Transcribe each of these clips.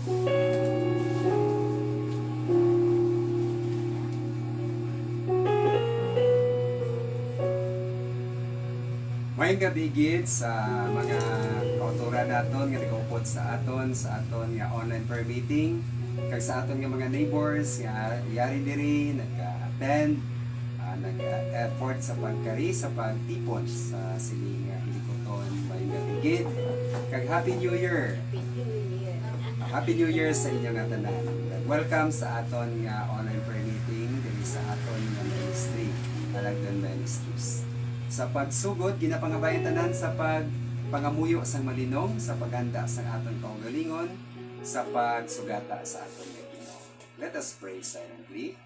May gabi gid sa mga kauturan naton nga nag-upod sa aton nga online prayer meeting kag sa aton nga mga neighbors nga yari diri nagka-attend, nag-effort sa pagkari sa pagtipon sa sining hilikoton. May gabi gid kag Happy New Year. Happy New Year sa inyo nga tanan. Welcome sa aton nga online prayer meeting diri sa aton nga ministry, Alagdan Ministries. Sa pagsugod, ginapangabayan tanan sa pagpangamuyo sang malinong, sa paghanda sang aton kaugalingon, sa pagsugata sa aton nga Ginoo. Let us pray silently.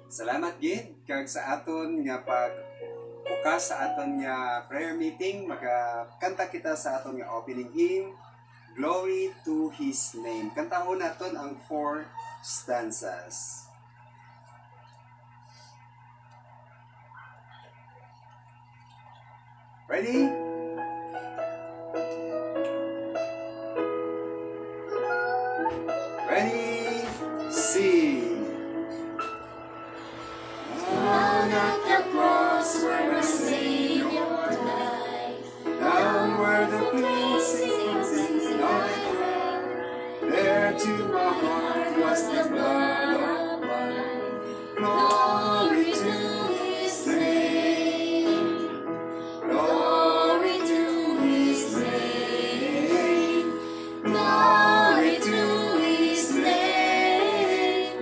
Salamat gid kag sa aton nga pagbukas sa aton nga prayer meeting, magkanta kita sa aton nga opening hymn, Glory to His Name. Kantahon naton ang 4 stanzas. Ready? Ready? Sing! Down at the cross where our Savior died, Down where the blessings not there to my heart was the blood of mine. Glory to His name. Glory to His name. Glory to His name.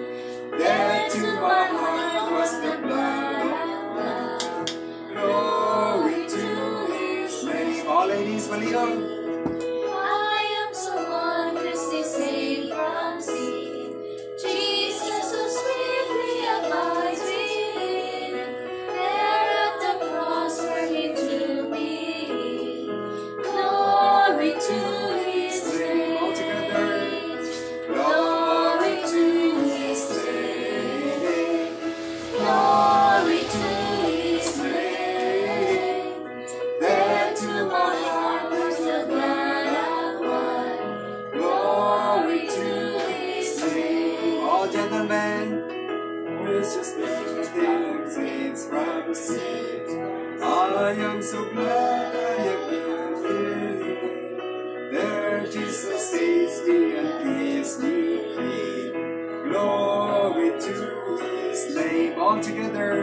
There to my heart was the blood of love. Glory to His name. All ladies, baliong. I am so wondrously saved from sin. Jesus so sweetly abides within. There at the cross where He took me in. Glory to His All together. name. Glory to His name. Glory to His name. There to my heart was the blood of one. Glory to His name. All gentlemen. Precious things from sin. I am so glad I am here. There Jesus saves me and gives me clean. Glory to His name. All together.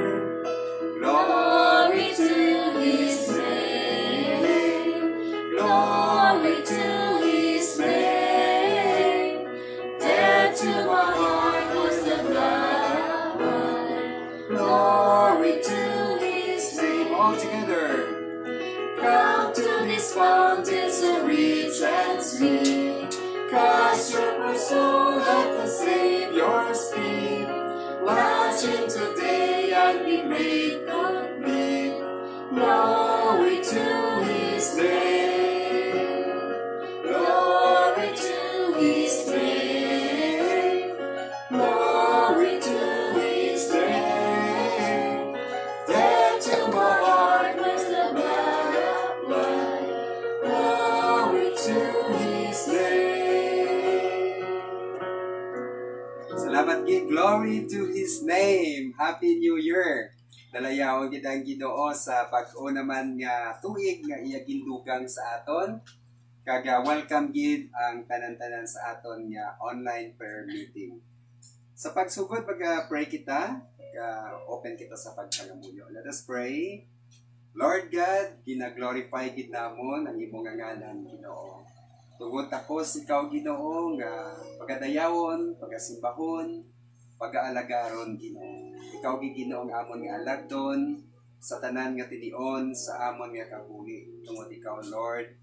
Glory to His name. Glory to His name. There to my heart was the blood of one. Glory to His name. All together. Come to this fountain so rich and sweet. Cast your poor soul at the Savior's feet. Launch in today and be made complete. Glory to His name. Glory to His name. Glory to His name. There to my heart was the blood of blood. Glory to His name. Salamat gid. Glory to His name. Happy New Year. Dalayaw gid ang Ginoo sa pag-o naman nga tuig nga iya gindugang sa aton. Kaga welcome gid ang tanan-tanan sa aton nga online prayer meeting. Sa pagsugod pag-pray kita, open kita sa pagpangamuyo. Let us pray. Lord God, gina-glorify gid namon ang imong ngalan, Ginoo. Tungod takos ikaw Ginoo nga pagadayawon, pagasimbahon, pag-aalagaron Ginoo. Ikaw gid Ginoo ang amon nga alagdon sa tanan nga tinion sa amon nga kabuhi. Tungod ikaw, Lord,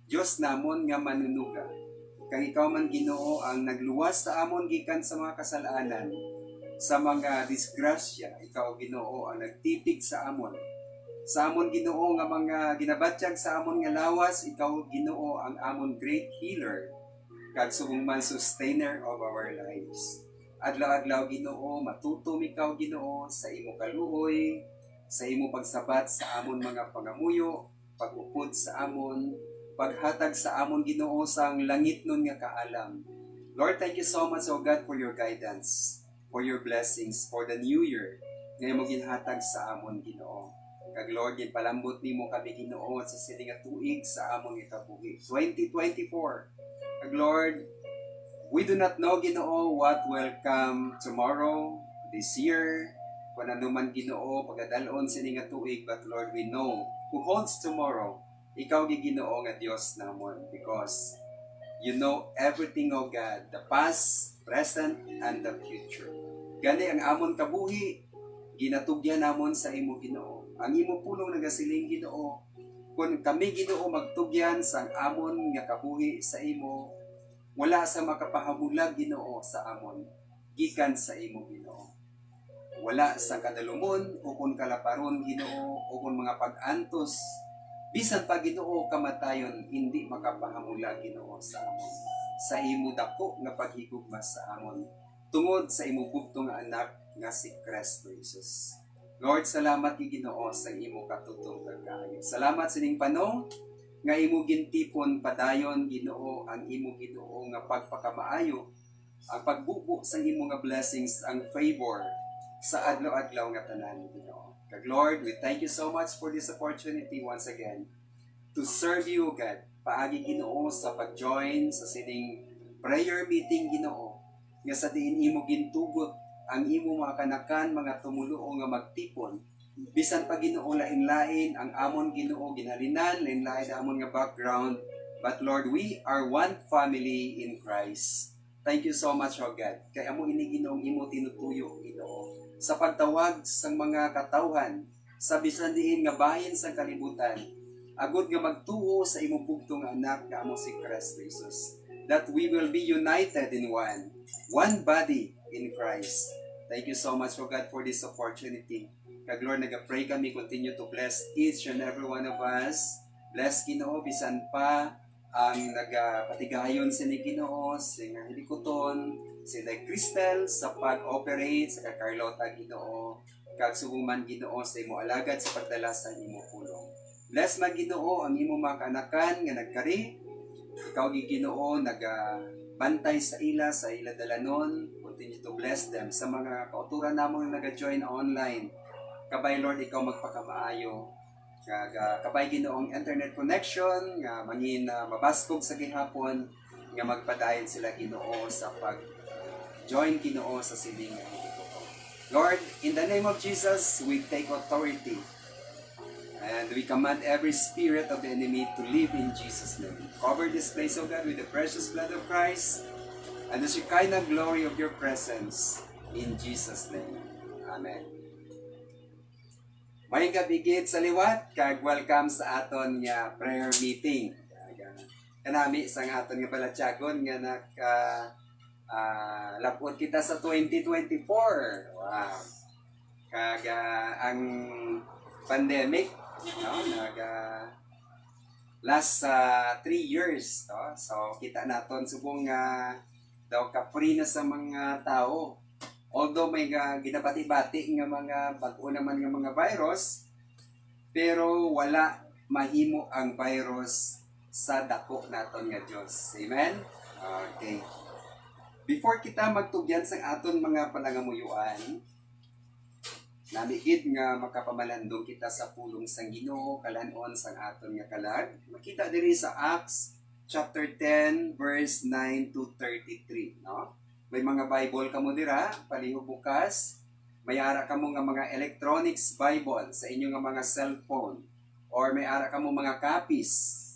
Diyos namon nga manunuga. Kang ikaw man Ginoo ang nagluwas sa amon gikan sa mga kasalanan, sa mga disgrasya, ikaw Ginoo ang nagtipig sa amon. Sa amon Ginoo nga mga ginabatyag sa amon nga lawas, ikaw Ginoo ang amon great healer, kag subong man sustainer of our lives. Adlaw-adlaw Ginoo, matutom ikaw Ginoo sa imo kaluoy, sa imo pagsabat sa amon mga pangamuyo, pag-upod sa amon, paghatag sa amon Ginoo sang langit nun nga kaalam. Lord, thank you so much, O God, for your guidance, for your blessings, for the new year nga mo ginhatag sa amon Ginoo. Kag Lord, ginpalambot nimo kami Ginoo sa sining nga tuig sa amon nga kabuhi. 2024. Kag Lord, we do not know Ginoo what will come tomorrow, this year, kung ano man Ginoo pagdalon sining nga tuig, but Lord, we know who holds tomorrow. Ikaw gi Ginoo nga Dios namon, because you know everything, O God, the past, present, and the future. Gani ang amon kabuhi, ginatugyan namon sa imo Ginoo. Ang imo pulong nagasiling Ginoo, kung kami Ginoo magtugyan sa amon nga kabuhi sa imo, wala sa makapahamulag Ginoo sa amon, gikan sa imo Ginoo. Wala sa kadalumon, o kung kalaparon Ginoo, o kung mga pag-antos, bisan pa Ginoo kamatayon, hindi makapahamula Ginoo sa amon. Sa imo dako nga paghigugma sa amon, tungod sa imo bugtong nga anak nga si Kristo Jesus. Lord, salamat kay Ginoo sa imo katutong kaayo. Salamat sining panong nga imo gintipon padayon Ginoo ang imo Ginoo nga pagpakamaayo, ang pagbubo sa imo nga blessings, ang favor sa adlaw-adlaw nga tanan Ginoo. Kag Lord, we thank you so much for this opportunity once again to serve you, God. Paagi Ginoo sa pag-join sa sining prayer meeting Ginoo, nga sa diin imo gintugot ang imo mga kanakan, mga tumuluo nga magtipon. Bisan pa Ginoo lain-lain ang amon Ginoo ginhalinan, lain-lain amon nga background. But Lord, we are one family in Christ. Thank you so much, O God. Kaya amo ini Ginoong imo tinutuyo Ginoo sa pagtawag sa mga katawhan, sa bisan diin nga bahin sa kalibutan, agud nga magtuo sa imong bugtong anak nga amo si Kristo Jesus, that we will be united in one body in Christ. Thank you so much, O God, for this opportunity. Kag Lord, nag-pray kami, continue to bless each and every one of us. Bless Ginoo, bisan pa ang nagapatigayon sa ni Ginoo, sa nga hilikuton, si Day Crystal sa pag-operate sa Carlota Ginoo, kag subuman Ginoo sa imo alagad sa pagdala sa imo pulong. Bless man Ginoo ang imo mga kanakan nga nagkari. Ikaw gi Ginoo nagabantay sa ila dalanon. Continue to bless them sa mga kauturan namon nga naga-join online. Kabay Lord, ikaw magpakamaayo. Kag kabay Ginoong internet connection nga mangin mabaskog sa gihapon nga magpadayon sila Ginoo sa pag-join Ginoo sa siling nga hilikuton. Lord, in the name of Jesus, we take authority and we command every spirit of the enemy to live in Jesus' name. Cover this place, O God, with the precious blood of Christ and the Shekinah glory of your presence in Jesus' name. Amen. May gabigit sa liwat, kag welcome sa aton nga prayer meeting. Kanami sa aton nga balatyagon nga lapot kita sa 2024. Wow. Kag ang pandemic, no, last 3 years, no? So kita naton subong daw ka-free na sa mga tao. Although may ginabati-bati nga mga bag-o naman nga mga virus, pero wala mahimo ang virus sa dako naton nga Dios. Amen? Okay. Before kita magtugyan sa aton mga panangamuyuan, namigid nga makapamalandong kita sa pulong sang Ginoo, kalanon sang aton nga kalag. Makita diri sa Acts chapter 10 verse 9 to 33, no? May mga Bible kamo dira, palihog bukas. May ara kamo nga mga electronics Bible sa inyo nga mga cellphone, or may ara kamo mga copies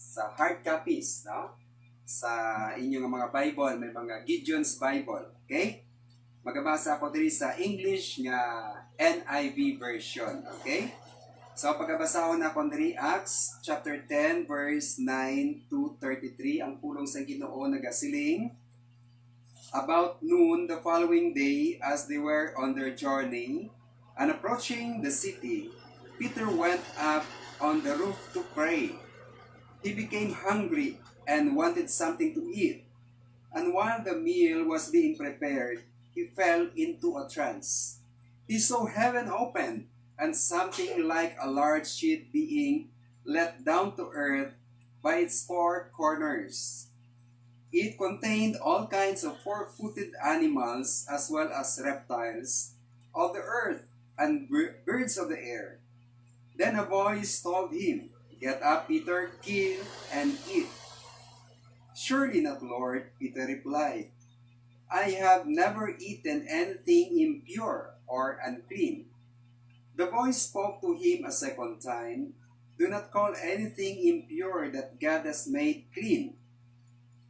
sa hard copies, no? Sa inyo nga mga Bible, may mga Gideon's Bible, okay? Magabasa ako diri sa English nga NIV version, okay? So pagkabasahon na kon diri Acts chapter 10 verse 9 to 33 ang pulong sa Ginoo nagasiling. About noon the following day, as they were on their journey and approaching the city, Peter went up on the roof to pray. He became hungry and wanted something to eat. And while the meal was being prepared, he fell into a trance. He saw heaven opened and something like a large sheet being let down to earth by its four corners. It contained all kinds of four-footed animals as well as reptiles of the earth and birds of the air. Then a voice told him, "Get up, Peter, kill and eat." "Surely not, Lord," Peter replied. "I have never eaten anything impure or unclean." The voice spoke to him a second time, "Do not call anything impure that God has made clean."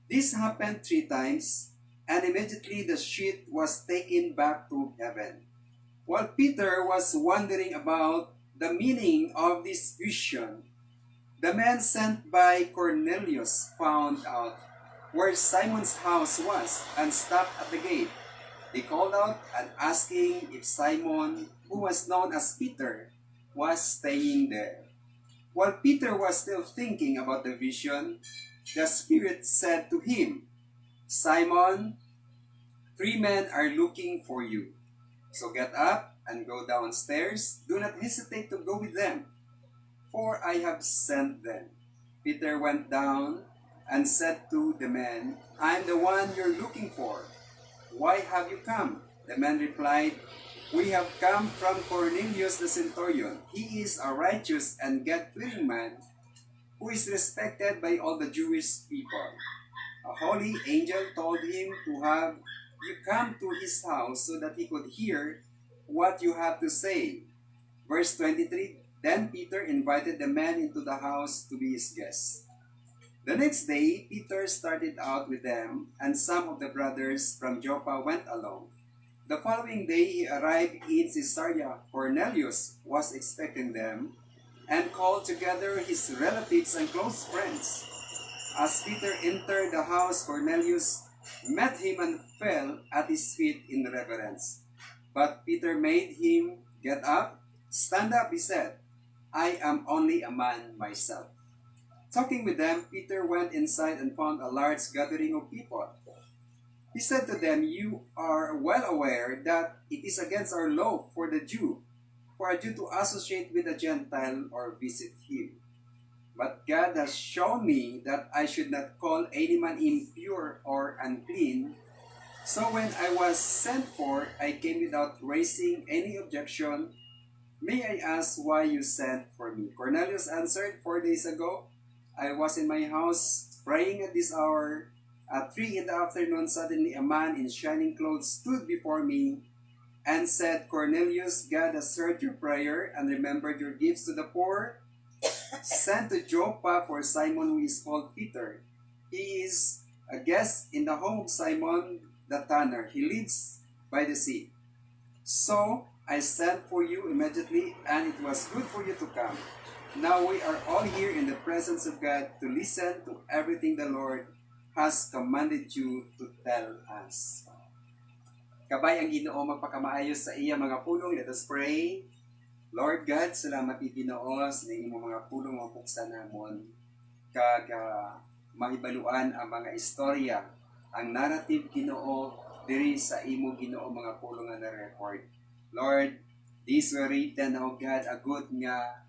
This happened 3 times, and immediately the sheet was taken back to heaven. While Peter was wondering about the meaning of this vision, the men sent by Cornelius found out where Simon's house was and stopped at the gate. They called out and asking if Simon, who was known as Peter, was staying there. While Peter was still thinking about the vision, the Spirit said to him, "Simon, 3 men are looking for you. So get up and go downstairs. Do not hesitate to go with them, for I have sent them." Peter went down and said to the men, "I am the one you're looking for. Why have you come?" The men replied, "We have come from Cornelius the centurion. He is a righteous and God-fearing man who is respected by all the Jewish people. A holy angel told him to have you come to his house so that he could hear what you have to say." Verse 23, then Peter invited the men into the house to be his guests. The next day, Peter started out with them, and some of the brothers from Joppa went along. The following day, he arrived in Caesarea. Cornelius was expecting them and called together his relatives and close friends. As Peter entered the house, Cornelius met him and fell at his feet in reverence. But Peter made him get up. "Stand up," he said. "I am only a man myself." Talking with them, Peter went inside and found a large gathering of people. He said to them, "You are well aware that it is against our law for a Jew to associate with a Gentile or visit him. But God has shown me that I should not call any man impure or unclean. So when I was sent for, I came without raising any objection. May I ask why you sent for me?" Cornelius answered, 4 days ago, I was in my house praying at this hour. At 3 in the afternoon, suddenly a man in shining clothes stood before me and said, "Cornelius, God has heard your prayer and remembered your gifts to the poor. Send to Joppa for Simon, who is called Peter. He is a guest in the home of Simon the tanner. He lives by the sea." So I sent for you immediately, and it was good for you to come. Now we are all here in the presence of God to listen to everything the Lord has commanded you to tell us. Kabay ang Ginoo magpakamaayos sa iya mga pulong. Let us pray. Lord God, salamat i Ginoo sa imong mga pulong mapuksa namon. Kag maibaluan ang mga istorya, ang narrative Ginoo diri sa imo Ginoo mga pulong nga na-record. Lord, these were written, O God, agot nga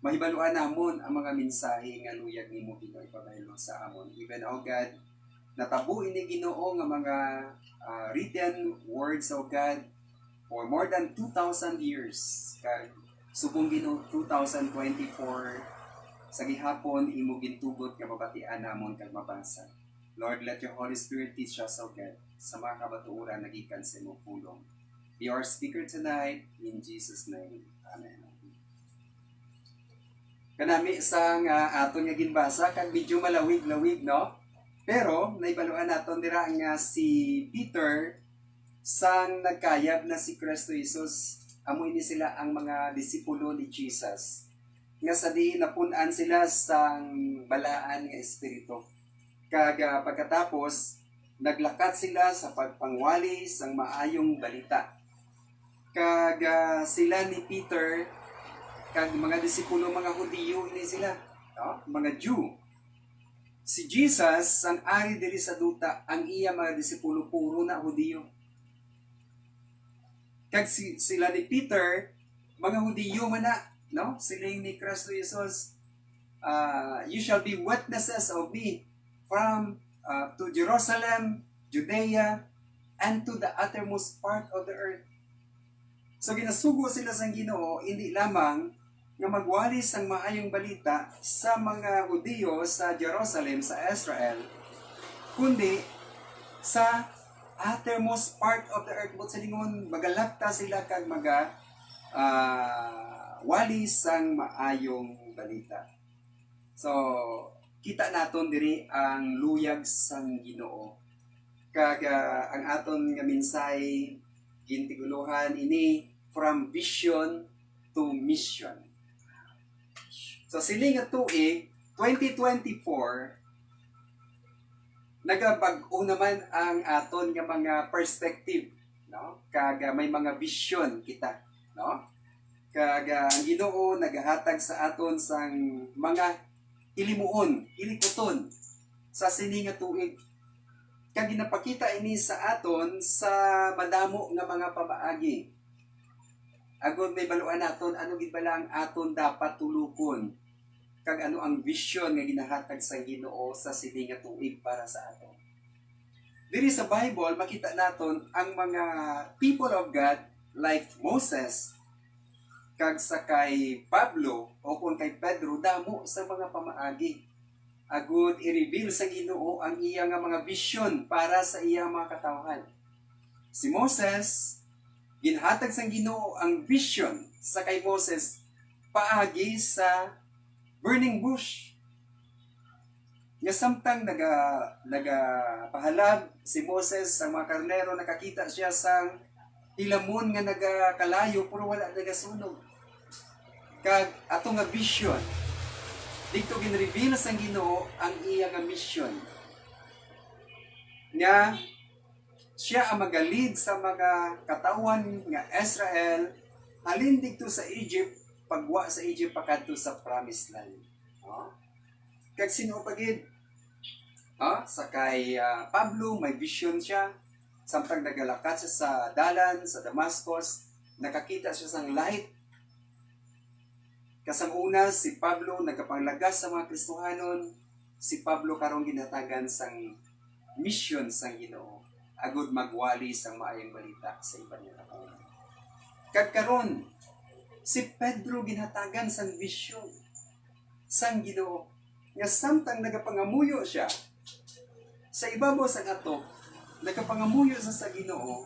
mahibaluan namon ang mga mensahe nga luyag nimo Ginoo ipabaylo sa amon. Even, O God, natabo ini Ginoo nga mga written words, O God, for more than 2,000 years. Kag subong Ginoo 2024 sa gihapon imo gintugot nga mabatian namon kag mabasa. Lord, let your Holy Spirit teach us, O God, sa mga kabatuoran nagikan sa imong pulong. Be our speaker tonight, in Jesus' name. Amen. Kanami isang aton nga ginbasa kag medyo malawig-lawig, no? Pero naibaluan naton dira nga si Peter sang nagkayab na si Kristo Jesus amo ini sila ang mga disipulo ni Jesus. Nga sa diin napun-an sila sang balaan nga espiritu. Kaga pagkatapos, naglakat sila sa pagpangwali sang maayong balita. Kaga sila ni Peter, kag mga disipulo mga Hudiyo ini sila, no? Mga Jew. Si Jesus, ang ari diri sa duta, ang iya mga disipulo puro na Hudiyo. Kag sila ni Peter, mga Hudiyo man na, no? Sila yung ni Kristo Jesus, you shall be witnesses of me from to Jerusalem, Judea, and to the uttermost part of the earth. So ginasugo sila sa Ginoo, hindi lamang nga magwalis ang maayong balita sa mga Hudiyo sa Jerusalem, sa Israel, kundi sa uttermost part of the earth. But sa lingon, magalakta sila kag walis ang maayong balita. So, kita naton diri ang luyag sang Ginoo. Kag ang aton nga minsay gintiguluhan ini from vision to mission. So siling nga tuig 2024 nagabag-o naman ang aton nga mga perspective, no? Kag may mga vision kita, no? Kag ang Ginoo nagahatag sa aton sang mga ilimuon, ilikuton sa sini nga tuig. Kag ginapakita ini sa aton sa madamo nga mga pabaagi. Agud may baluan naton ano gid bala ang aton dapat tulukon. Kag ano ang vision nga ginahatag sa Ginoo sa sini nga tuig para sa aton. Diri sa Bible makita naton ang mga people of God like Moses, kag sa kay Pablo o kung kay Pedro, damo sa mga pamaagi. Agud i-reveal sa Ginoo ang iya nga mga vision para sa iyang mga katawhan. Si Moses, ginhatag sa Ginoo ang vision sa kay Moses paagi sa burning bush. Nga samtang nagapahalab si Moses sa mga karnero, nakakita siya sang hilamon nga nagakalayo pero wala nagasunog. Kag ato nga vision dito ginreveal sa Ginoo ang iya nga mission nga siya ang magalid sa mga katawan nga Israel halin dito sa Egypt, pagwa sa Egypt pakadto sa promised land. Kag sino pagid sa kay Pablo may vision siya samtang nagalakat siya sa dalan sa Damascus, nakakita siya sang light. Kasang una, si Pablo nagkapanglagas sa mga Kristohanon. Si Pablo karong ginatagan sang mission sang Ginoo. Agud magwali sang maayong balita sa iba niya katawhan. Kag karon, si Pedro ginatagan sang vision sang Ginoo. Nga samtang nagapangamuyo siya sa ibabaw sang atok, nagapangamuyo sa Ginoo,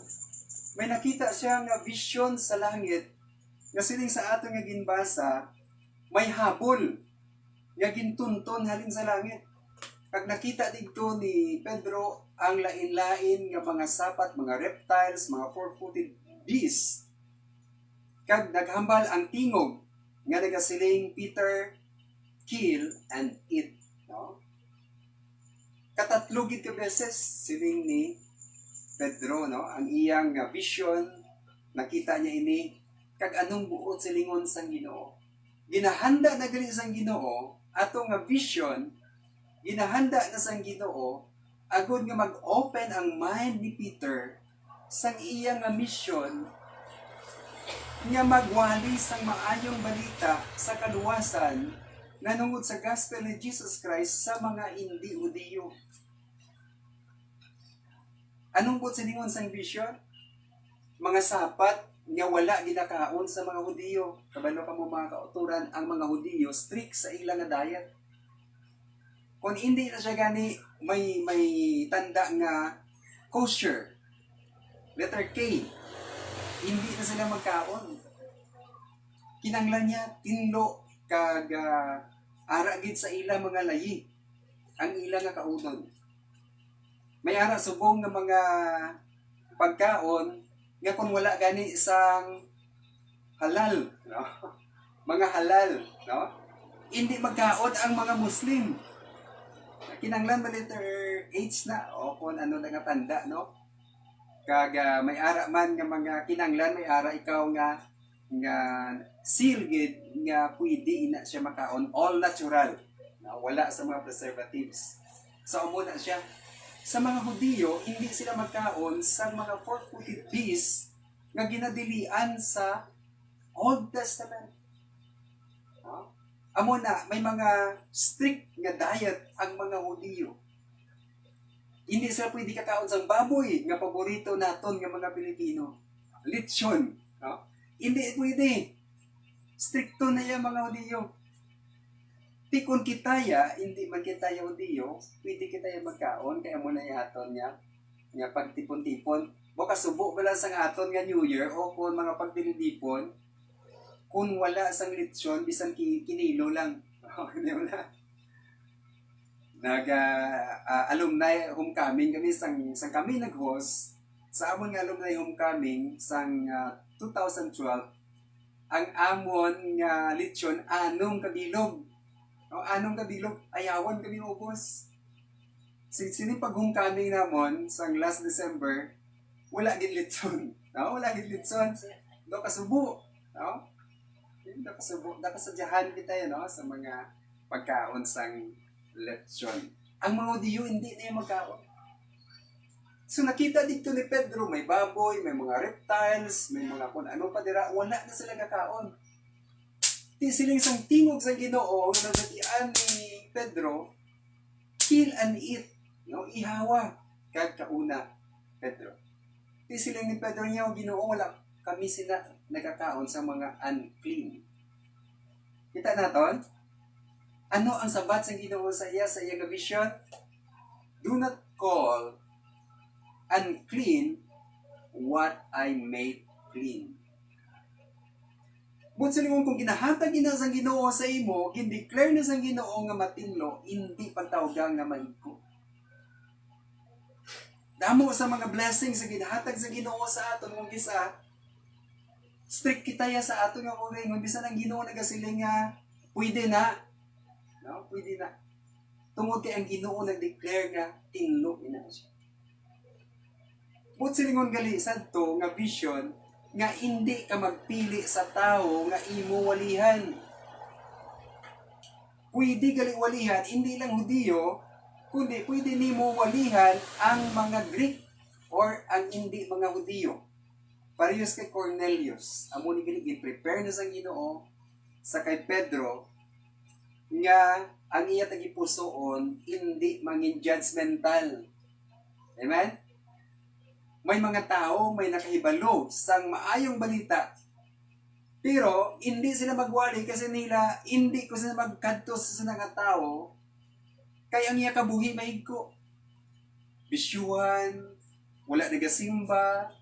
may nakita siya nga vision sa langit nga sining sa ato nga ginbasa, may habol nga gintunton halin sa langit. Kag nakita dito ni Pedro ang lain-lain nga mga sapat, mga reptiles, mga four-footed beasts. Kag naghambal ang tingog nga nagasiling Peter, kill and eat. No? Katatlugid ka beses siling ni Pedro, no? Ang iyang vision, nakita niya ini, kag anong buot silingon sang Ginoo. Ginahanda na gali sang Ginoo ato nga vision, ginahanda na sang Ginoo agud nga mag-open ang mind ni Peter sang iya nga mission nga magwali sang maayong balita sa kaluwasan nanungod sa gospel ni Jesus Christ sa mga hindi Hudiyo. Anong po siningon sang vision? Mga sapat nga wala ginakaon sa mga Hudiyo. Kabalo ka mo mga kauturan, ang mga Hudiyo strict sa ilang nga diet. Kung hindi na siya gani may tanda nga kosher, letter K, hindi na sila magkaon. Kinanglan niya tinlo kag ara gid sa ilang mga layi ang ilang nga kaudon. May ara subong nga mga pagkaon nga kung wala gani isang halal, no? Mga halal, no? Hindi magkaon ang mga Muslim. Kinanglan ba letter H na o kung ano na nga tanda, no? Kaga may ara man nga mga kinanglan, may ara ikaw nga seal gid nga pwede ina siya makaon all natural, no? Wala sa mga preservatives. So amo na siya. Sa mga Hudiyo, hindi sila magkaon sa mga four-footed beasts nga ginadilian sa Old Testament. No? Amo na, may mga strict nga diet ang mga Hudiyo. Hindi sila pwede kakaon sa baboy nga paborito naton nga mga Pilipino. Lechon. No? Hindi pwede. Stricto na yan mga Hudiyo. Tikon kitaya, hindi man kitaya Hudiyo, pwede kitaya magkaon, kaya mo na aton nga pagtipon-tipon. Baka subo bala sang aton nga New Year o kung mga pagtilipon, kung wala sang lechon, bisan kinilo lang. Hindi mo na. Alumni homecoming kami sang kami nag-host sa amon nga alumni homecoming sang 2012 ang amon nga lechon anong kabilog. O anong kabilog ayawan kami ubos. Sini pag homecoming namon sang last December wala gid lechon. No, wala gid lechon. Do kasubo, no? Nakasadyahan kita no sa mga pagkaon sang lechon. Ang mga Hudiyo hindi na yung magkaon. So nakita dito ni Pedro, may baboy, may mga reptiles, may mga kung ano pa dira, wala na sila kakaon. Di siling sang tingog sa Ginoo nga nabatian ni Pedro, kill and eat, no? Ihawa kag kauna Pedro. Di siling ni Pedro niya, Ginoo, wala kami sila nagkakaon sa mga unclean. Kita naton? Ano ang sabat sa Ginoo sa iyang vision? Do not call unclean what I made clean. But sa lingon kung ginahatag ina sang Ginoo sa imo, gindeclare na sang Ginoo nga matinlo, hindi pagtawag nga mahigko. Damo sa mga blessings sa ginahatag sa Ginoo sa aton kung gisa, strict kitaya sa aton nga kung ingon bisan ang Ginoo nagasiling nga pwede na. No, pwede na. Tungod kay ang Ginoo nag-declare nga tinlo ina siya. But silingon gali sadto nga vision nga hindi ka magpili sa tao nga imo walihan. Pwede gali walihan hindi lang Hudiyo, kundi pwede nimo walihan ang mga Greek or ang hindi mga Hudiyo. Parehas kay Cornelius, amo ni gali prepare na sang Ginoo sa kay Pedro nga ang iya tagipusoon hindi mangin judgmental. Amen? May mga tao may nakahibalo sang maayong balita. Pero hindi sila magwali kasi nila hindi ko sila magkadto sa mga tao kay ang iya kabuhi mahigko. Bisyuhan, wala nagasimba.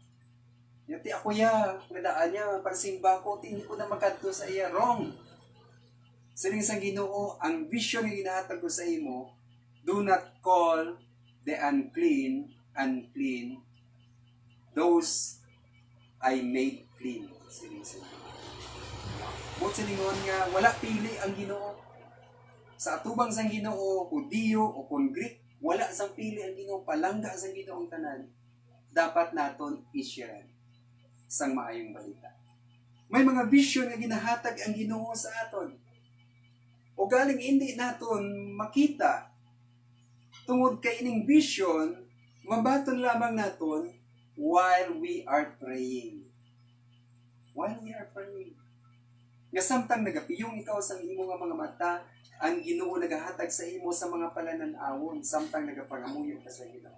Yati ako nadaan niya pagsimba ko, hindi ko na magkadto sa iya. Wrong. Siling sa Ginoo, ang vision nga ginahatag ko sa imo, do not call the unclean, unclean, those I made clean. Siling sa Ginoo. But silingon nga, wala pili ang Ginoo. Sa atubang sang Ginoo, Hudiyo o kung Greek, wala sang pili ang Ginoo, palangga sang Ginoo ang tanan. Dapat naton isyaran sang maayong balita. May mga vision nga ginahatag ang Ginoo sa aton. O galing hindi naton makita tungod kay ining vision, mabaton lamang naton while we are praying. While we are praying. Nga samtang nagapiyong ikaw sa imo nga mga mata, ang Ginoo nagahatag sa imo sa mga palanan-awon, samtang nagapangamuyo ka sa Ginoo.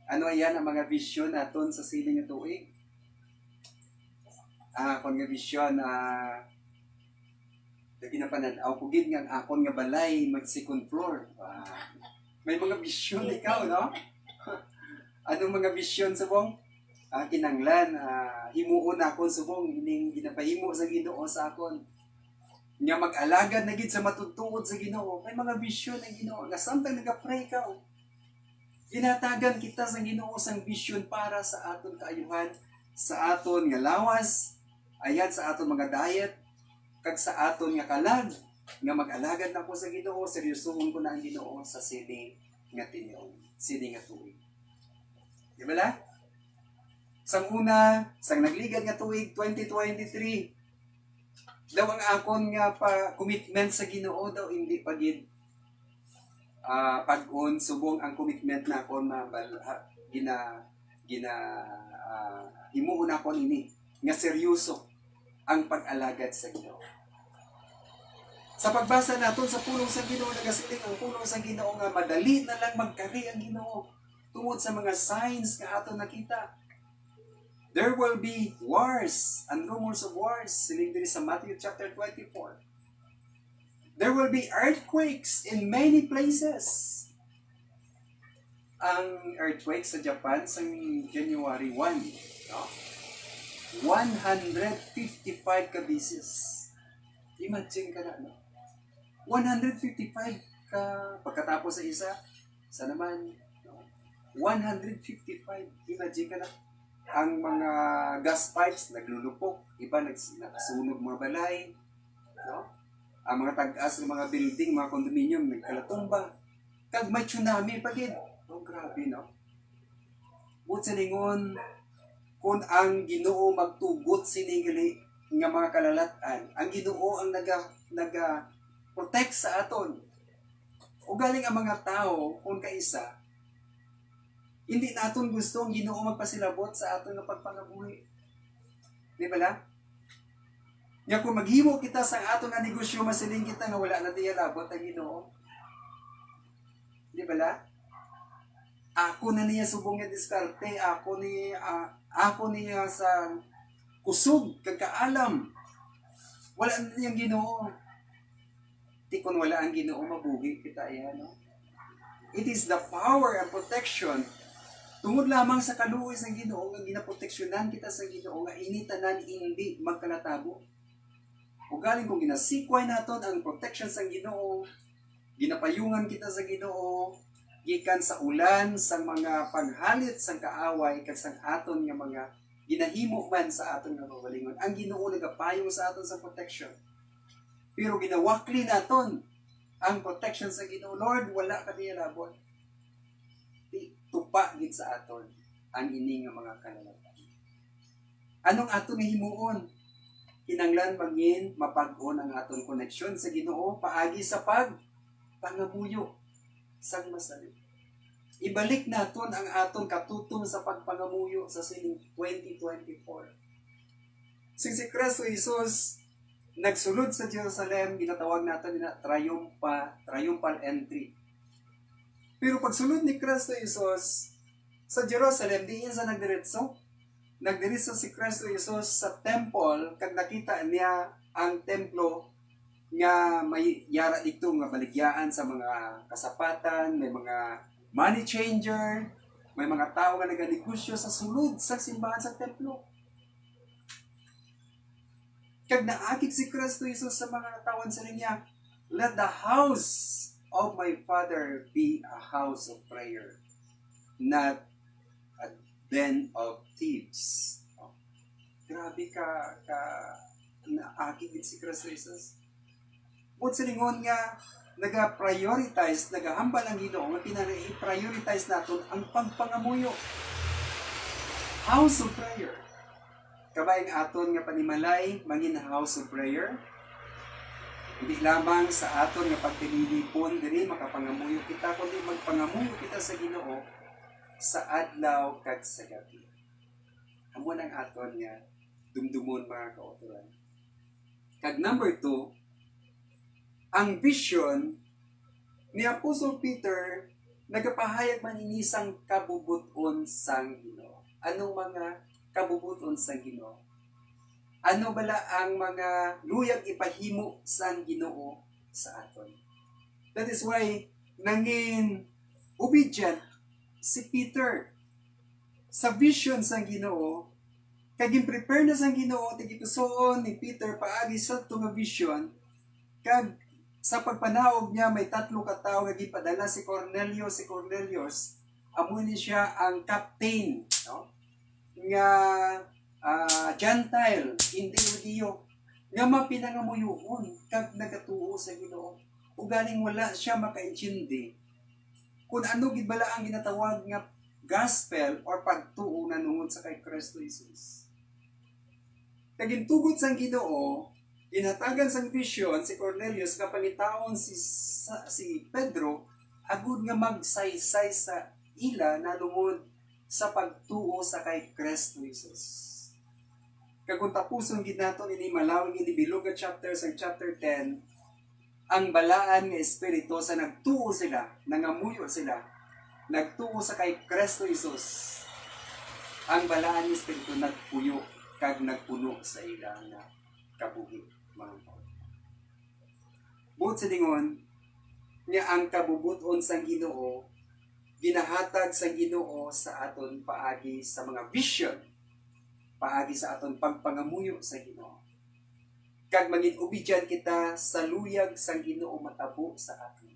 Ano yan ang mga vision naton sa siling nga tuig? Kung nga vision ginapananaw ko gid nga akon nga balay mag second floor. May mga vision ikaw, no? Anong mga vision subong? Kinanglan, himuon akon subong ining ginapahimo sa Ginoo sa akon. Nga mag-alagad na gid sa matutuod sa Ginoo. May mga vision ang Ginoo nga samtang nagapray ka. Ginatagan kita sa Ginoo sang vision para sa aton kaayuhan, sa aton nga lawas, ayan sa aton mga diet, kag sa aton nga kalag, nga mag-alagad na ko sa Ginoo, seryosohon ko na ang Ginoo sa sini nga tinyong, sini nga tuig. Di ba la? Sang una, sang nagligad nga tuig 2023, daw ang akon nga pa commitment sa Ginoo daw hindi pagid pag-on subong ang commitment na akon himuon ako ini nga seryoso ang pag-alagad sa Ginoo. Sa pagbasa naton sa pulong sa Ginoo, nagasiling ang pulong sa Ginoo nga madali na lang magkari ang Ginoo tungod sa mga signs nga aton nakita. There will be wars and rumors of wars, siling diri sa Matthew chapter 24. There will be earthquakes in many places. Ang earthquake sa Japan sa January 1, no? 155 ka bisis. Imagine ka na, no? 155 ka pagkatapos sa isa, sa naman, no? 155. Imagine ka na. Ang mga gas pipes naglulupok, iba nakasunog mga balay, no? Ang mga tag-as ng mga building, mga condominium, nagkalatumba. Kag may tsunami pa gid. Oh, grabe, no? But sa lingon, kung ang Ginoo magtugot siningali nga mga kalalatan, ang Ginoo ang naga-protect sa aton. O galing ang mga tao, kung kaisa, hindi naton gusto ang Ginoo magpasilabot sa aton nga pagpangabuhi. Di ba la? Nga kung maghimo kita sa aton nga negosyo, masiling kita nga wala na diya labot ang Ginoo. Di ba la? Ako na niya subong nga diskarte, ako niya sa kusog, kagkaalam. Wala na niyang Ginoo. Di kung wala ang Ginoo, mabuhi kita yan, no? It is the power and protection tungod lamang sa kaluoy sa Ginoo nga ginaproteksyonan kita sa Ginoo nga initanan hindi magkalatabo. O galing kung ginasikway naton ang protection sa Ginoo, ginapayungan kita sa Ginoo, gikan sa ulan, sa mga paghalit, sa kaaway, kag sa aton nga mga ginahimo man sa aton nga kawalingon. Ang Ginoo nagapayong sa aton sa protection. Pero ginawakli naton ang protection sa Ginoo. Lord, wala ka diya labot. Tupa gid sa aton ang ini nga mga kalalatan. Anong aton nga himuon? Kinanglan mangin mapag-on ang aton koneksyon sa Ginoo paagi sa pangamuyo sang masalit. Ibalik naton ang aton katutom sa pagpangamuyo sa sining 2024. Si Kristo Jesus nagsulod sa Jerusalem, ginatawag natin na triumphal entry. Pero pagsulod ni Kristo Jesus sa Jerusalem, di sa nagdiretso. Nagdiretso si Kristo Jesus sa temple, kag nakita niya ang templo nga may yara dito nga baligyaan sa mga kasapatan, may mga money changer, may mga tao nga naganegosyo sa sulod sa simbahan sa templo. Kag naakit si Kristo Jesus sa mga tawan sa niya, let the house of my Father be a house of prayer, not a den of thieves. Oh, grabe ka naakit si Kristo Jesus. Kung sa lingon nga, naga-prioritize, nagahambal ang Ginoo, nga pinana-prioritize natin ang pagpangamuyo. House of prayer. Kabayang aton nga panimalay, mangin house of prayer. Hindi lamang sa aton nga pagtililipon, diri makapangamuyo kita, kundi magpangamuyo kita sa Ginoo sa adlaw kag sa gabi. Amo ang aton nga dumdumon mga kauturan. Kag number 2, ang vision ni Apostol Peter nagapahayag man inisang kabubuton sang Ginoo. Anong mga kabubuton sang Ginoo? Ano bala ang mga luyag ipahimo sang Ginoo sa aton? That is why nangin obedient si Peter sa vision sang Ginoo, kag prepare na sang Ginoo tigitusoon ni Peter paagi sa nga vision, kag sa pagpanaog niya may 3 ka tawo nga gipadala si Cornelius. Si Cornelius amo ni siya ang captain, no? Nga Gentile, hindi Judio, nga mapinangamuyuhon kag nagatuo sa Ginoo. Ugaling wala siya makaintindi kung ano gid bala ang ginatawag nga gospel or pagtuo na nungod sa kay Kristo Jesus. Kagintugod sang Ginoo, ginhatagan sang vision si Cornelius nga pangitaon si Pedro agud nga magsaysay sa ila na lungod sa pagtuo sa kay Kristo Jesus. Kag kung tapuson gid naton ini malawig ini bilog nga chapter sa chapter 10, ang balaan nga espiritu sa nagtuo sila, nangamuyo sila, nagtuo sa kay Kristo Jesus. Ang balaan nga espiritu nagpuyo kag nagpuno sa ilang na kabuhi, mga tao. Buot sa dingon, nga ang kabubuton sang Ginoo ginahatag sang Ginoo sa aton paagi sa mga vision, paagi sa aton pagpangamuyo sa Ginoo. Kag maging obedient kita sa luyag sang Ginoo matabo sa aton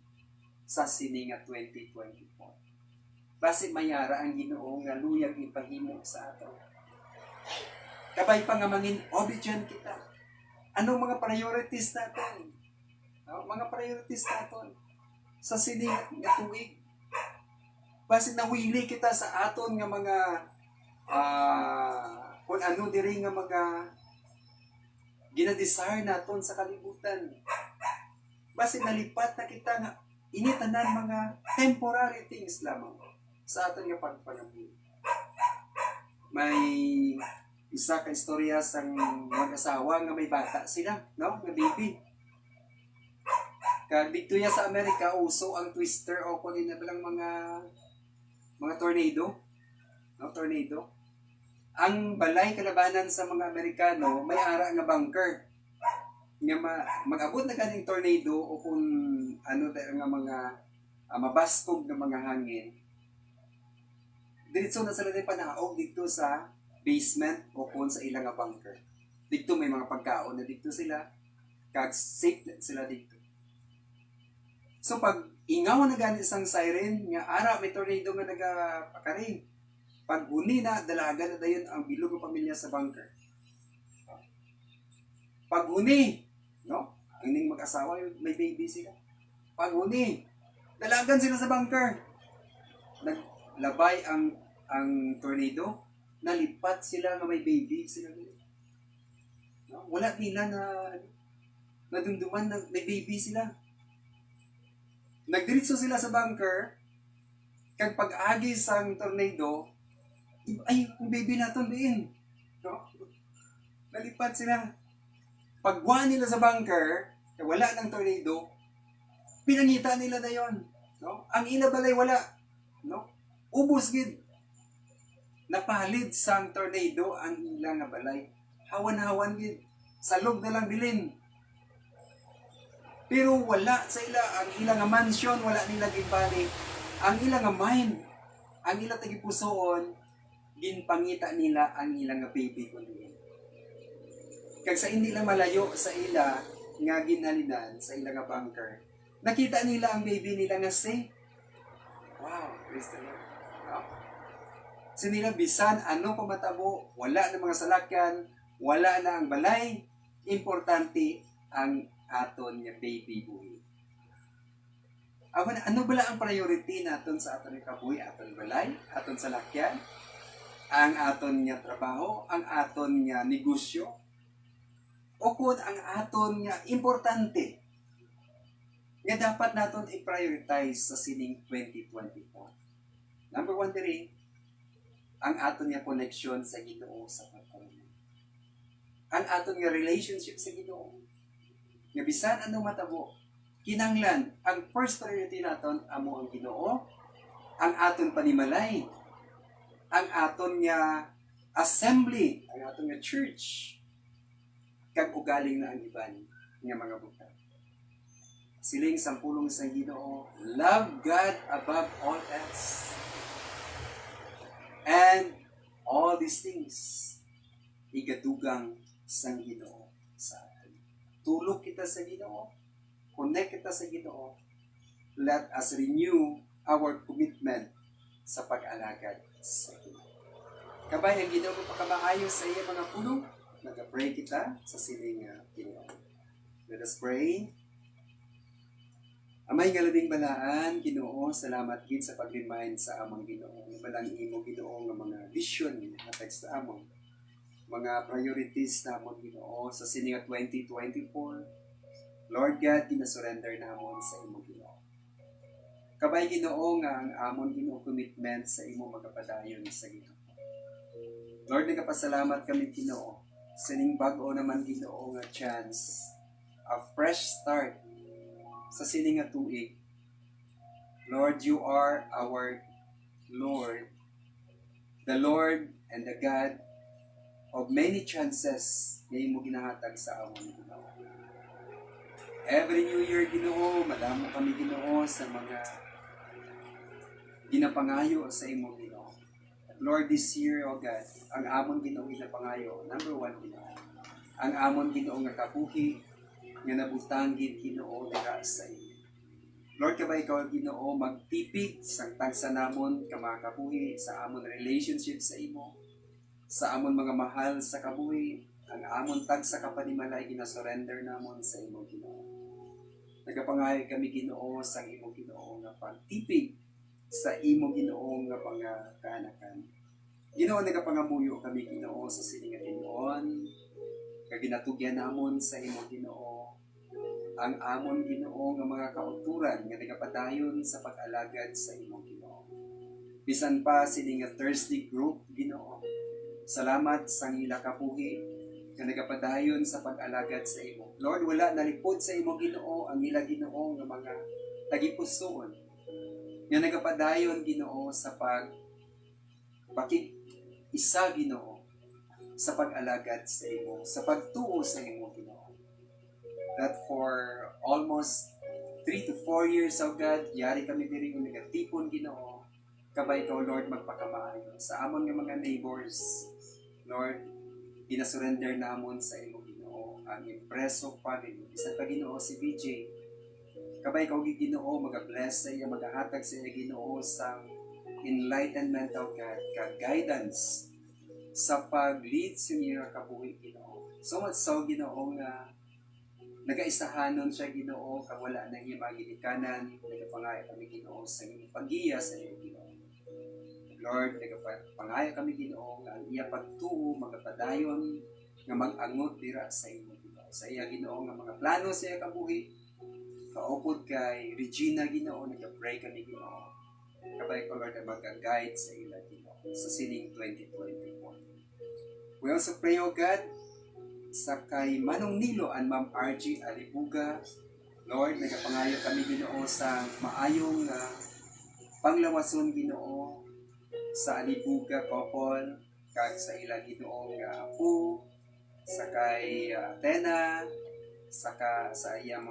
sa sini nga 2024. Basi mayara ang Ginoo nga luyag ipahimo sa aton. Kabay pa nga maging obedient kita. Anong mga priorities natin? Mga priorities natin sa sini nga tuig. Basi nawili kita sa aton nga mga kung ano diri nga mga ginadesire naton sa kalibutan. Basi nalipat na kita nga initanan mga temporary things lamang sa aton nga pagpangamuyo. May isa ka istorya sang mag-asawa nga may bata sila, no? Nga baby. Kag dito ya sa Amerika uso ang twister o kunin na bilang mga tornado, no? Tornado. Ang balay kalabanan sa mga Amerikano may ara nga bunker nga mag-abot na kaning tornado o kung ano tayo nga mga mabaskog na mga hangin. Diretso na sila din panaog dito sa basement o kung sa ilang nga bunker. Dito may mga pagkaon na dito sila kag safe na sila dito. So pag ingaw na gani isang siren nga ara may tornado nga nagapakaring. Pag huni na, dalaga na dayon ang bilog ng pamilya sa bunker. Pag huni, no? Ang ning mag-asawa, may baby sila. Pag huni, dalagan sila sa bunker. Naglabay ang tornado, nalipat sila nga may baby sila. No? Wala nila na nadumduman na may baby sila. Nagdiritso sila sa bunker, kag pag-agi sang tornado, ay, yung baby natin din. No? Nalipat sila. Pagwa nila sa bunker, wala ng tornado, pinangita nila na yon. No? Ang ila balay wala. No? Ubus gid. Napalid sang tornado ang ilang nga balay. Hawan-hawan gid. Salog na lang bilin. Pero wala sa ila, ang ilang nga mansion, wala nila gipali. Ang ilang nga mine, ang ilang tagipusoon, ginpangita nila ang ilang nga baby ko niya. Kag sa hindi lang malayo sa ila nga ginhalidan sa ilang nga bunker, nakita nila ang baby nila nga safe. Wow, praise the Lord. No? So nila bisan ano pamatabo, wala na mga salakyan, wala na ang balay, importante ang aton nga baby boy. Ano bala ang priority naton sa aton nga kabuhi, aton balay, aton salakyan? Ang aton nga trabaho, ang aton nga negosyo, o kung ang aton nga importante nga dapat naton i-prioritize sa sining 2024. Number 1 diri, ang aton nga connection sa Ginoo sa pagkaroon. Ang aton nga relationship sa Ginoo. Nga bisan anong matabo, kinanglan, ang first priority naton amo ang Ginoo, ang aton panimalay, ang aton nga assembly, ang aton nga church, kag ugaling na ang iban nga mga butang. Siling sampulong sa Ginoo, love God above all else. And all these things, igadugang sa Ginoo sa atin. Tulog kita sa Ginoo, connect kita sa Ginoo, let us renew our commitment sa pag-alagad sa Ginoo. Kabay ang Ginoo pagkamaayo sa iya mga puno. Nag-pray kita sa siling Ginoo. Let us pray. Amay nga labing balaan, Ginoo, salamat gid sa pag-remind sa among Ginoo. Balang imo Ginoo nga mga vision nga text sa among mga priorities namon Ginoo sa sining 2024. Lord God, gina-surrender namon sa imo Ginoo. Kabay Ginoo nga ang amon Ginoo commitment sa imo magapadayon sa Ginoo. Lord, nagapasalamat kami Ginoo sa ning bag-o naman Ginoo nga chance, a fresh start sa sining nga tuig. Lord, you are our Lord, the Lord and the God of many chances na imo ginahatag sa amon Ginoo. Every New Year Ginoo, madamo kami Ginoo sa mga ginapangayo sa imo Ginoo. Lord, this year, O God, ang amon Ginoo ginapangayo, number one Ginoo. Ang amon Ginoo nga kabuhi nga nabutang gid Ginoo diha sa imo. Lord, kabay ikaw Ginoo magtipig sa tagsa namon ka mga kabuhi sa amon relationship sa imo, sa amon mga mahal sa kabuhi, ang amon tagsa kapanimalay gina-surrender namon sa imo Ginoo. Nagapangayo kami Ginoo sa imo Ginoo nga pagtipig sa imo Ginoo nga pangakaanakan. Ginoo nagapangamuyo kami Ginoo sa sining nga tinuon, nga ginatugyan namon sa imo Ginoo. Ang amon Ginoo nga mga kauturan nga nagapadayon sa pag-alagad sa imo Ginoo. Bisan pa sining nga Thursday group Ginoo. Salamat sa ila kabuhi nga nagapadayon sa pag-alagad sa imo. Lord, wala nalipod sa imo Ginoo ang ila Ginoo nga mga tagipusoon nga nagapadayon Ginoo sa isa Ginoo sa pag-alagad sa imo, sa pagtuo sa imo Ginoo. That for almost 3 to 4 years, O God, yari kami diri nga nagatipon Ginoo. Kabay ikaw Lord magpakamaayo sa amon nga mga neighbors. Lord, ginasurrender namon sa imo Ginoo ang Impreso family. Bisan pa Ginoo si BJ. Kabay ikaw Ginoo mag-bless sa iya, magahatag sa iya Ginoo sa enlightenment of God, guidance sa pag-lead sa iya kabuhi Ginoo. So much so Ginoo nga nagaisahanon siya Ginoo kag wala na iya magilikanan, nagapangayo kami Ginoo sa iyong paggiya sa iyo Ginoo. Lord, nagapangaya kami Ginoo nga ang iya pagtuo magapadayon nga mag-angot dira sa imo Ginoo. Sa iya Ginoo nga mga plano sa iya kabuhi. Kaupod kay Regina Ginoo, nag-pray kami Ginoo. Kabay ko Lord na mag-guide sa ila Ginoo sa sining 2024. We also pray, O God, sa kay Manong Nilo and Ma'am RG Alibuga. Lord, nagapangayo kami Ginoo sa maayong panglawason Ginoo sa Alibuga couple kag sa ila Ginoo nga apo, sa kay Tena, saka sa iya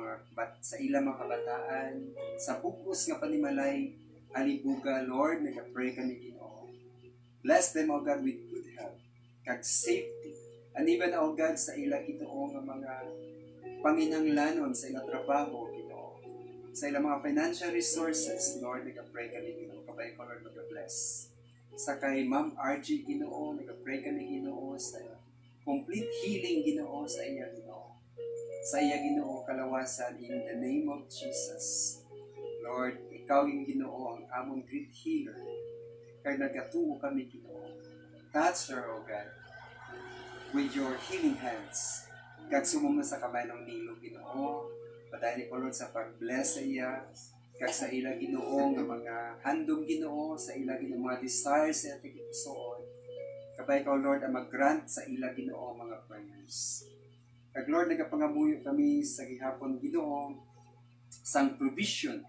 sa ilang mga kabataan, sa bugos nga panimalay Alibuga, Lord, nag-pray kami Ginoo. Bless them, O God, with good health, kag safety, and even, O God, sa ilang Ginoo nga mga panginanglanon sa ilang trabaho, Ginoo. Sa ilang mga financial resources, Lord, nag-pray kami Ginoo. Kabay ko, Lord, mag-bless. Sa kay Ma'am RG Ginoo, nag-pray kami Ginoo sa complete healing Ginoo sa iya Ginoo. Sa iya Ginoo kalawasan in the name of Jesus. Lord, ikaw yung Ginoo ang among great healer. Kaya nagatuo kami Ginoo. Touch her, O God, with your healing hands. Kag sumuma sa kamay ng Nilo Ginoo. Padayon ko Lord sa pag-bless sa iya. Kag sa ila Ginoo nga mga handom Ginoo, sa ila Ginoo mga desires sa ating ipusoon. Kabay ikaw Lord ang mag-grant sa ila Ginoo mga prayers. Kag Lord, nagapangamuyo kami sa gihapon Ginoo sang provision,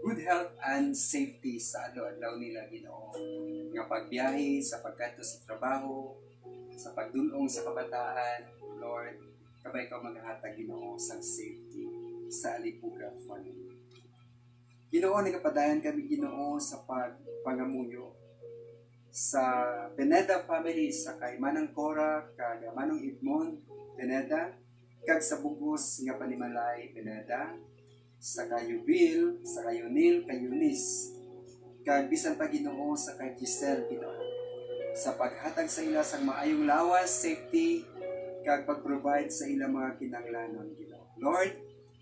good health and safety sa adlaw-adlaw nila Ginoo. Nga pagbiyahe, sa pagkadto sa trabaho, sa pagdulong sa kabataan, Lord, kabay ikaw maghatag Ginoo sang safety sa Alibuga family. Ginoo, nagapadayan kami Ginoo sa pagpangamuyo sa Pineda family, sa kay Manang Cora, kag Manong Edmond Pineda, kag sa bugos nga panimalay Pineda, sa kayo Bill, sa kayo Neil, kay Eunice, kag bisan pa Ginoo sa kay Giselle Ginoo, sa paghatag sa ila sang maayong lawas, safety, kag pag-provide sa ilang mga kinahanglanon, Ginoo. Lord,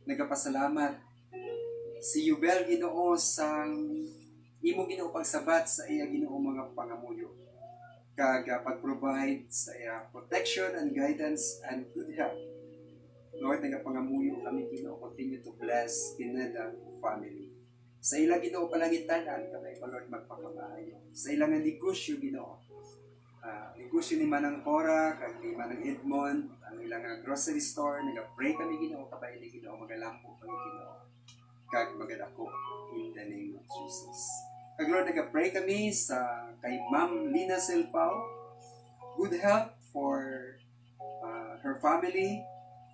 nagapasalamat si Yubel, Ginoo, sang imo, Ginoo, pagsabat sa iya, Ginoo, mga pangamuyo, kag pag-provide sa iya protection and guidance and good health. Lord, nagapangamuyo kami, Ginoo, continue to bless Pineda family. Sa ilang, Ginoo, palangitanan, kamay pa, Lord, magpakamaayo. Sa ilang negosyo, Ginoo, negosyo ni Manang Cora, kag ni Manang Edmond, ang ilang grocery store, nag-pray kami, Ginoo, kapay ni Ginoo, magalampo kami, Ginoo, kag magadako in the name of Jesus. Kag Lord, nag-pray kami sa kay Ma'am Lina Silpao, good health for her family,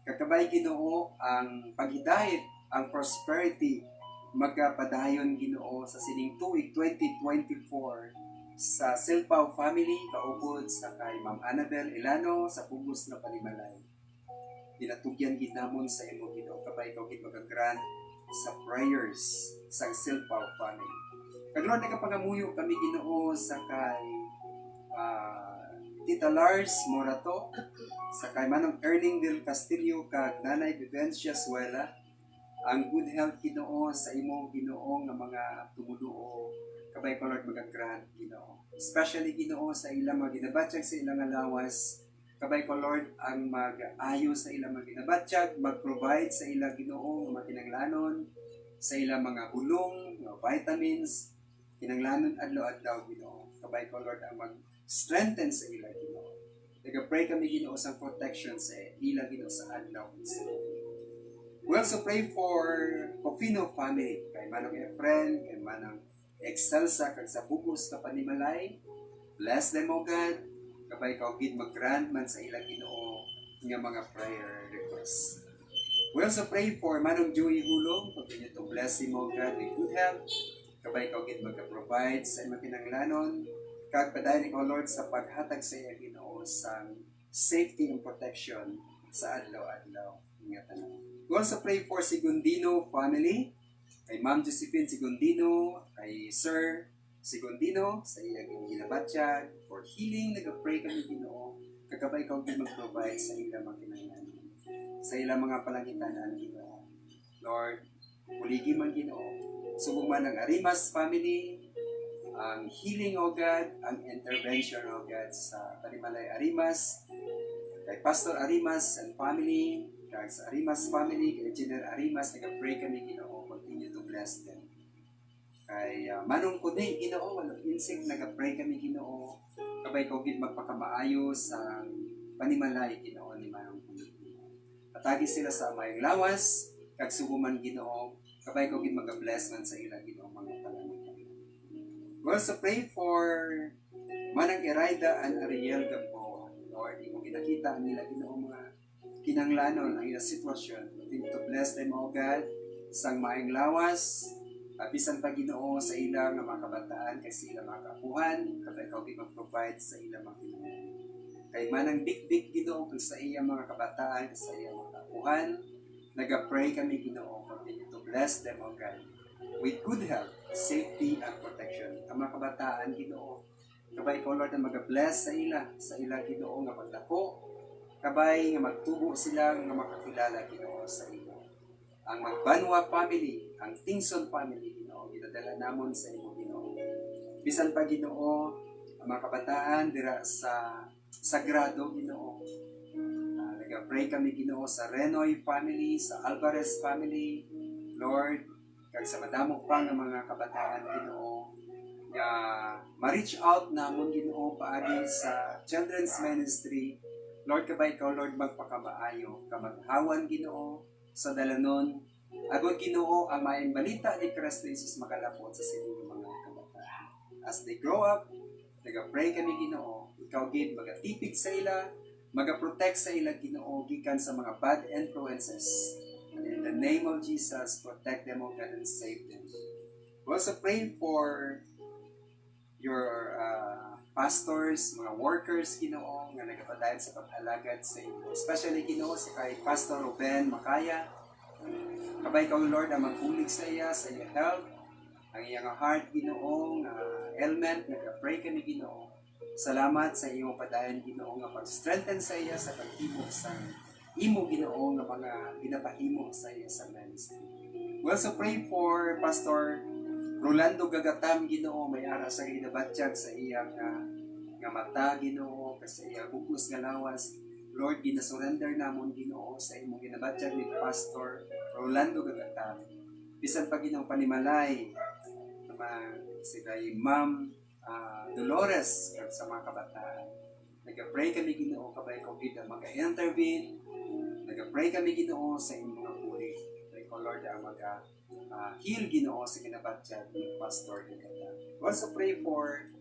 kakabay, Ginoo, ang paghidayat, ang prosperity, magpadayon, Ginoo, sa sining tuig 2024 sa Silpao family, kaupod sa kay Ma'am Annabel Ilano sa Pugos na Panimalay. Dinatugyan ginamon sa imo, Ginoo, kabay ikaw gid magagrant sa prayers sa Silpao family. Kag Lord, nagapangamuyo kami, Ginoo, sa kay Tita Lars Morato, sa kay Manong Erling del Castillo, kag Nanay Vivencia Suela, ang good health, Ginoo, sa imo, Ginoo, nga mga tumuduo, kabay ko, Lord, magagrant, Ginoo. Especially, Ginoo, sa ilang mga ginabatyag sa ilang alawas, kabay ko, Lord, ang mag-ayo sa ilang mga ginabatyag, mag-provide sa ilang, Ginoo, nga mga kinanglanon, sa ilang mga bulong, mga vitamins, kinanglanon adlaw-adlaw, Ginoo. Kabay ko, Lord, ang mag-strengthen sa ilang, Ginoo. Nag-pray kami, Ginoo, sa protection sa ilang, Ginoo, sa adlaw. We also pray for Cofino family, kay Manong Efren, kay Manong Excelsa, kag sa Pugos na Panimalay. Bless them, O God. Kabay ka, gid mag-grant man sa ilang, Ginoo, nga mga prayer requests. We also pray for Manong Joey Hulong, continue to bless him, O God, with good health. Kabay ka, gid magka-provide sa imong kinanglanon. Kag padayon ikaw, Lord, sa paghatag sa iya, Ginoo, sa safety and protection sa adlaw-adlaw. Ingatan. We also pray for Sigundino family, kay Ma'am Josephine Sigundino, kay Sir Sigundino, sa iyang ginabatyag, for healing, nag-pray kami, Ginoo, kagabay ikaw din mag-provide sa ilang mga kinahanglan, sa ilang mga palangitanan, Ginoo. Lord, puligi man, Ginoo, subong man ang Arimas family, ang healing, O God, ang intervention, O God, sa Panimalay Arimas, kay Pastor Arimas and family, kay sa Arimas family, kay General Arimas, nag-pray kami, Ginoo, continue to bless them. Kay Manong Kuday, Ginoo, Manong Insig, nag-pray kami, Ginoo, kabay ko gid magpakamaayo sa Panimalay, Ginoo, ni Manong Kuday. Atagi sila sa mayang lawas, kag suguman, Ginoo, kabay ko gid mag-bless man sa ila, Ginoo, mga palangitan. We also pray for Manang Iraida and Ariel Gamboa. Lord, imo ginakita ang nila, Ginoo, mga kinanglanon ang ilang sitwasyon. Continue to bless them, O God, sang maayong lawas, bisan pa, Ginoo, sa ilang mga kabataan, kay sa ilang mga kapuhan, kapag ikaw mag-provide sa ilang mga kinanglanon. Kay Manang Big-Big, Ginoo, kung sa iyang mga kabataan, sa iyang mga kapuhan, nag-pray kami, Ginoo, continue to bless them, O God, with good health, safety, and protection. Ang mga kabataan, Ginoo, kabay ikaw, Lord, na mag-bless sa ila, Ginoo, nga pagdako, kabay nga magtubo sila nga makakilala, Ginoo, sa imo. Ang Magbanwa family, ang Tingson family, Ginoo, ginadala namon sa imo, Ginoo. Bisan pa, Ginoo, ang mga kabataan dira sa Sagrado, Ginoo. Nag-pray kami, Ginoo, sa Renoy family, sa Alvarez family, Lord, kag sa madamo pa nga mga kabataan, Ginoo, nga ma-reach out namon, Ginoo, paagi sa children's ministry. Lord, kabay ikaw, Lord, magpakamaayo, kamaghawan, Ginoo, sa dalanon. Agod, Ginoo, ang maayong balita ni Kristo Jesus makalapot sa sining mga kabataan. As they grow up, nag-pray kami, Ginoo, ikaw gid magatipig sa ila, magaprotect sa ila, Ginoo, gikan sa mga bad influences. And in the name of Jesus, protect them, O God, and save them. We also pray for your pastors, mga workers, Ginoo, nga nagapadayon sa pag-alagad sa inyo. Especially, Ginoo, sa kay Pastor Ruben Makaya. Kabay ikaw, Lord, ang magbulig sa iya, sa iya health, ang iyang heart, Ginoo, nga ailment, nag-pray kami, Ginoo. Salamat sa iyong padayon Ginoo nga pag-strengthen sa iya sa paghimo sa imo Ginoo nga mga ginapahimo sa iya sa ministry. We also pray for Pastor Rolando Gagatam Ginoo may ara sa ginabatyag sa iyang nga mata Ginoo kasi iya bugos nga lawas. Lord, ginasurrender namon Ginoo sa imong ginabatyag ni Pastor Rolando Gagatam. Bisan pa Ginoo panimalay si kay Ma'am Dolores kag sa mga kabataan. Nag-pray kami Ginoo kabay ko kita maka-intervene. Nag-pray kami Ginoo sa inyong mga puri. Pray ko Lord ang heal Ginoo sa ginabatyag ni Pastor Gagatam. Also pray for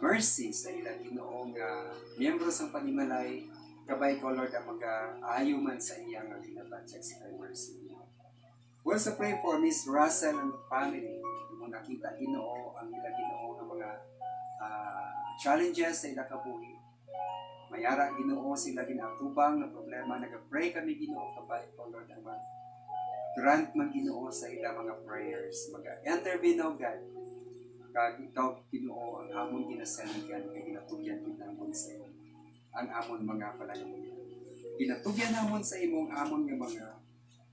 mercy sa ilang Ginoo nga miyembro sa panimalay kabay ko Lord ang mag-aayo man sa iyang ginabatyag sa kay mercy. We also pray for Miss Russell and family. Mo nakita Ginoo ang ilang Ginoo nga mga challenges sa ilang kabuhi. Mayara Ginoo sila ginatubang na problema. Nag-pray kami Ginoo kabay ko Lord ang grant man Ginoo sa ilang mga prayers. Mag-intervene o God. Kag ikaw Ginoo ang amon ginasaligan kay ginatugyan namon sa imo. Ang amon mga panalangin. Ginatugyan namon sa imong amon nga mga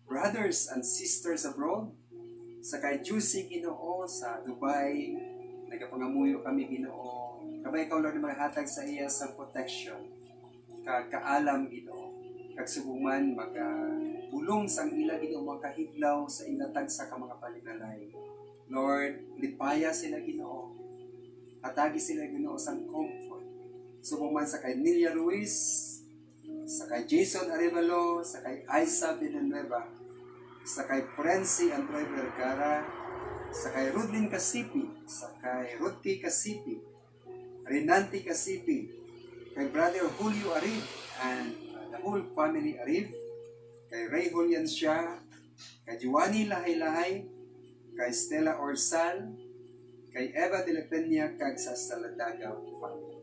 brothers and sisters abroad. Sa kay Juicy Ginoo sa Dubai, nagapangamuyo kami Ginoo. Kabay ikaw Lord maghatag sa iya sa protection. Kaalam Ginoo. Kag subuman bulong sang ila Ginoo makahiglaw sa inatag sa ka mga palinalay. Lord, lipaya sila Ginoo. Hatagi sila Ginoo sang comfort. Subuman sa kay Nilia Ruiz, sa kay Jason Arevalo, sa kay Aiza Villanueva, sa kay Frenzy Androy Vergara, sa kay Rudlin Casipi, sa kay Rudki Casipi, Renanti Casipi, kay Brother Julio Arib, and the whole family Arib, kay Ray Juliansya, kay Giovanni Lahay-Lahay, kay Stella Orsal, kay Eva de la Peña, kag sa Saladaga family.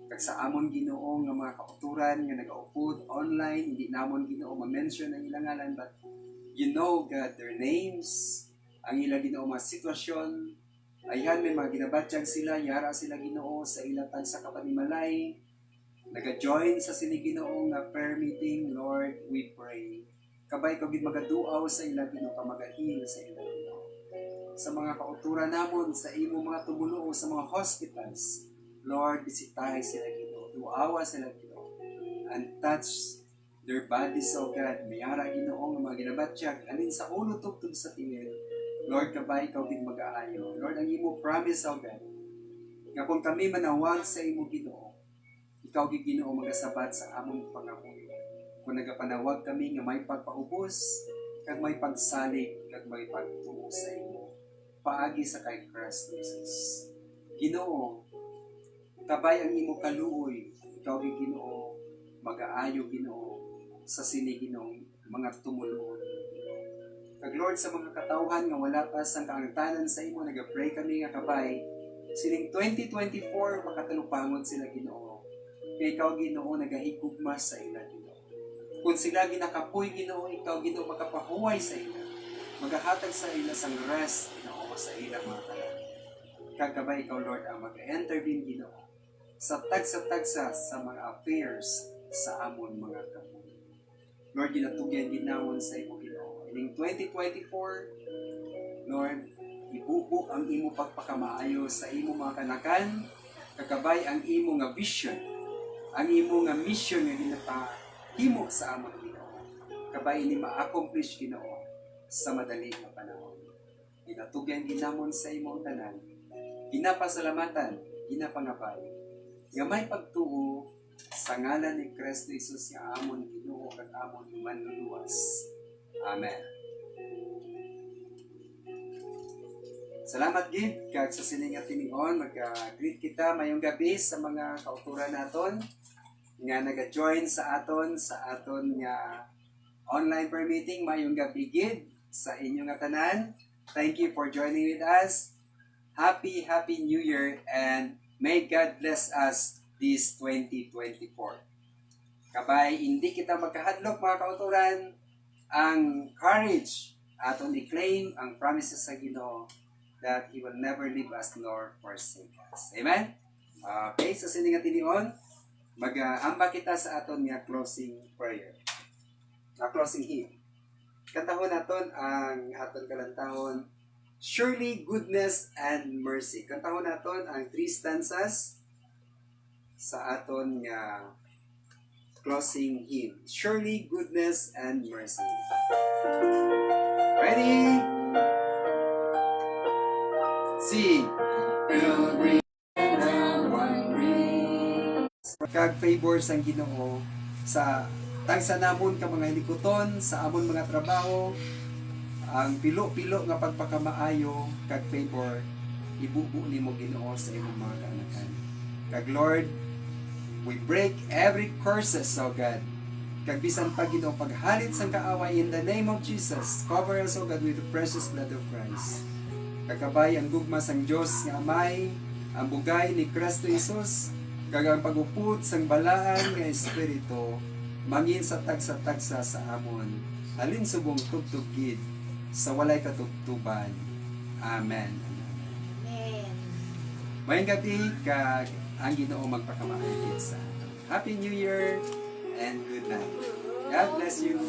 Kag sa amon Ginoo nga mga kauturan nga nagaupod online, hindi namon Ginoo ma-mention ang ilang ngalan, but you know God, their names, ang ilang Ginoo mga sitwasyon, ayhan may mga ginabatyag sila, yara sila Ginoo sa ilang sa kapanimalay, naga-join sa sini Ginoo nga prayer meeting, Lord, we pray. Kabay ko gid magaduaw sa ilang Ginoo, kamagahil sa ilang Ginoo. Sa mga kauturan namon, sa imo mga tumuluo sa mga hospitals, Lord, bisitahin sila Ginoo, duawa sila Ginoo, and touch their bodies, O God. Mayara Ginoo nga mga ginabatyag, alin sa ulo tugtog sa tingin. Lord, kabay ikaw din mag-aayo. Lord, ang imo promise, O God, nga kung kami manawag sa imo Ginoo, ikaw gid Ginoo magasabat sa among pangamuyo. Kung nagapanawag kami nga may pagpaubos, kag may pagsalig, kag may pagtuo sa imo, paagi sa kay Christ Jesus. Ginoo, kabay ang imo kaluoy, ikaw gid Ginoo mag-aayo Ginoo sa siniginong mga tumuluon. Kag Lord, sa mga katawhan nga wala pa sang kaangtanan sa imo, nag-pray kami nga kabay, siling 2024 makatalupangon sila Ginoo. Kay ikaw Ginoo nagahigugma sa ila Ginoo. Kung sila ginakapoy Ginoo, ikaw Ginoo makapahuway sa ila. Magahatag sa ila sang rest Ginoo sa ila mga kalan. Kag kabay ikaw Lord ang mag-intervene Ginoo sa tagsa-tagsa sa mga affairs sa amon mga kapuy. Lord, ginatugyan ginawon sa imo Ginoo. Ining 2024, Lord, ibubo ang imo pagpakamaayo sa imo mga kanakan, kakabay ang imo nga vision, ang imo nga mission nga ginapahimo sa amon Ginoo. Kabay ini ma-accomplish Ginoo sa madali nga panahon. Ginatugyan ginamon sa imo tanan, ginapasalamatan, ginapangabay, nga may pagtuo sa ngalan ni Kristo Jesus nga amon Ginoo kag amon manluluwas. Amen. Salamat gid kag sa siningat tinigon mag-greet kita mayong gabi sa mga kauturan naton nga naga-join sa aton nga online prayer meeting mayong gabi gid sa inyong nga tanan. Thank you for joining with us. Happy New Year and may God bless us this 2024. Kabay, hindi kita magkahadlok mga kauturan, ang courage aton i-claim ang promises sa Ginoo that He will never leave us nor forsake us. Amen? Okay, sa sining nga tinion, mag-amba kita sa aton nga closing prayer. Closing hymn. Kantahon naton ang aton kalantahon, Surely Goodness and Mercy. Kantahon naton ang 3 stanzas sa aton nga closing hymn. Surely Goodness and Mercy. Ready? Sing. Pilgrim and wandering. Kag favor sang Ginoo sa tagsa namon ka mga hilikoton sa amon mga trabaho, ang pilo-pilo nga pagpakamaayo kag favor ibubu nimo Ginoo sa imong mga kaanakan. Kag Lord, we break every curses, oh God. Kag bisan pa Ginoo paghalit sang kaaway in the name of Jesus. Cover us, oh God, with the precious blood of Christ. Kakabay ang gugma sang Dios nga Amay, ang bugay ni Kristo Jesus, kag ang pagupot sang balaan nga espiritu mangin sa tagsa-tagsa sa amon. Halin subong tugtugid sa walay katugtuban. Amen. Amen. Mayong gabi kag ang Ginoo magpakamaayos sa aton. Happy New Year and good night. God bless you.